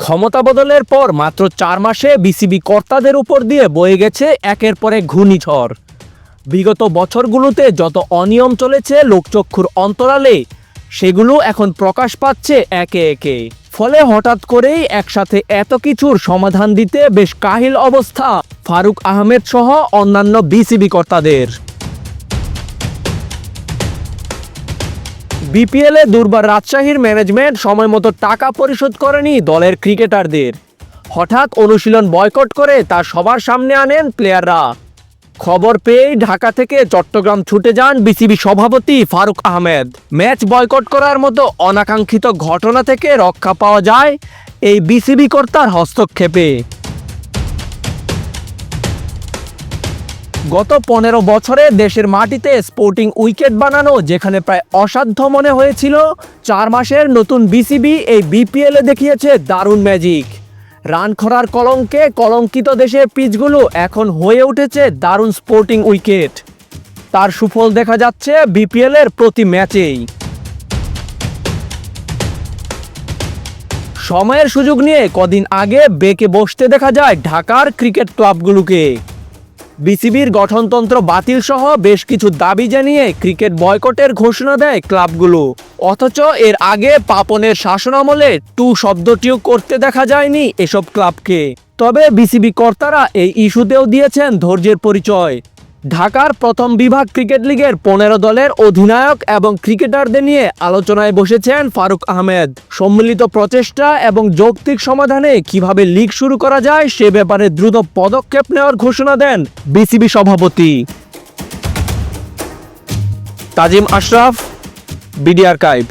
ক্ষমতা বদলের পর মাত্র 4 মাসে বিসিবি কর্তাদের উপর দিয়ে বয়ে গেছে একের পর এক ঘূর্ণিঝড়। বিগত বছরগুলোতে যত অনিয়ম চলেছে লোকচক্ষুর অন্তরালে, সেগুলো এখন প্রকাশ পাচ্ছে একে একে। ফলে হঠাৎ করেই একসাথে এত কিছুর সমাধান দিতে বেশ কাহিল অবস্থা ফারুক আহমেদ সহ অন্যান্য বিসিবি কর্তাদের। বিপিএলে দুর্বার রাজশাহীর ম্যানেজমেন্ট সময়মতো টাকা পরিশোধ করেনি দলের ক্রিকেটারদের। হঠাৎ অনুশীলন বয়কট করে তা সবার সামনে আনেন প্লেয়াররা। খবর পেয়েই ঢাকা থেকে চট্টগ্রাম ছুটে যান বিসিবি সভাপতি ফারুক আহমেদ। ম্যাচ বয়কট করার মতো অনাকাঙ্ক্ষিত ঘটনা থেকে রক্ষা পাওয়া যায় এই বিসিবি কর্তার হস্তক্ষেপে। গত 15 বছরে দেশের মাটিতে স্পোর্টিং উইকেট বানানো যেখানে প্রায় অসাধ্য মনে হয়েছিল, 4 মাসের নতুন বিসিবি এই বিপিএলে দেখিয়েছে দারুণ ম্যাজিক। রান খরার কলঙ্কে কলঙ্কিত দেশের পিচগুলো এখন হয়ে উঠেছে দারুণ স্পোর্টিং উইকেট। তার সুফল দেখা যাচ্ছে বিপিএলের প্রতি ম্যাচেই। সময়ের সুযোগ নিয়ে কদিন আগে বেঁকে বসতে দেখা যায় ঢাকার ক্রিকেট ক্লাবগুলোকে। বিসিবির গঠনতন্ত্র বাতিল সহ বেশ কিছু দাবি জানিয়ে ক্রিকেট বয়কটের ঘোষণা দেয় ক্লাবগুলো। অথচ এর আগে পাপনের শাসনামলে টু শব্দটিও করতে দেখা যায়নি এসব ক্লাবকে। তবে বিসিবি কর্তারা এই ইস্যুতেও দিয়েছেন ধৈর্যের পরিচয়। ঢাকার প্রথম বিভাগ ক্রিকেট লিগের 15 দলের অধিনায়ক এবং ক্রিকেটারদের নিয়ে আলোচনায় বসেছেন ফারুক আহমেদ। সম্মিলিত প্রচেষ্টা এবং যৌক্তিক সমাধানে কিভাবে লিগ শুরু করা যায় সে ব্যাপারে দ্রুত পদক্ষেপ নেওয়ার ঘোষণা দেন বিসিবি সভাপতি। তাজিম আশরাফ, বিডি আর্কাইভ।